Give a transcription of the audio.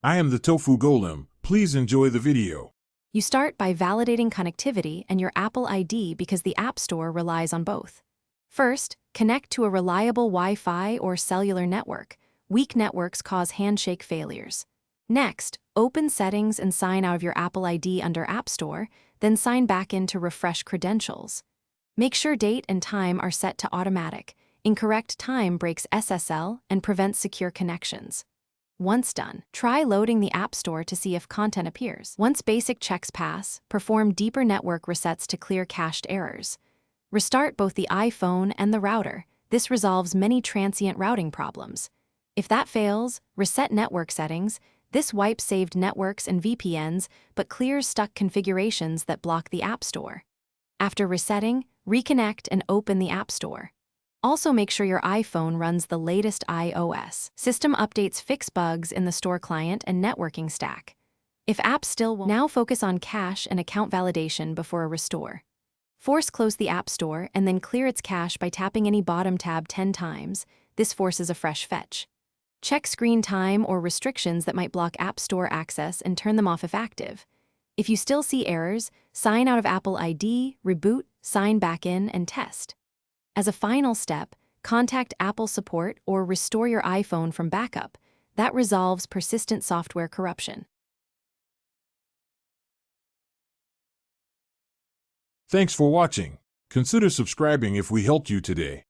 I am the Tofu Golem. Please enjoy the video. You start by validating connectivity and your Apple ID because the App Store relies on both. First, connect to a reliable Wi-Fi or cellular network. Weak networks cause handshake failures. Next, open Settings and sign out of your Apple ID under App Store, then sign back in to refresh credentials. Make sure date and time are set to automatic. Incorrect time breaks SSL and prevents secure connections. Once done, try loading the App Store to see if content appears. Once basic checks pass, perform deeper network resets to clear cached errors. Restart both the iPhone and the router. This resolves many transient routing problems. If that fails, reset network settings. This wipes saved networks and VPNs, but clears stuck configurations that block the App Store. After resetting, reconnect and open the App Store. Also make sure your iPhone runs the latest iOS. System updates fix bugs in the store client and networking stack. If apps still won't, now focus on cache and account validation before a restore. Force close the App Store and then clear its cache by tapping any bottom tab 10 times. This forces a fresh fetch. Check screen time or restrictions that might block App Store access and turn them off if active. If you still see errors, sign out of Apple ID, reboot, sign back in, and test. As a final step, contact Apple support or restore your iPhone from backup. That resolves persistent software corruption. Thanks for watching. Consider subscribing if we helped you today.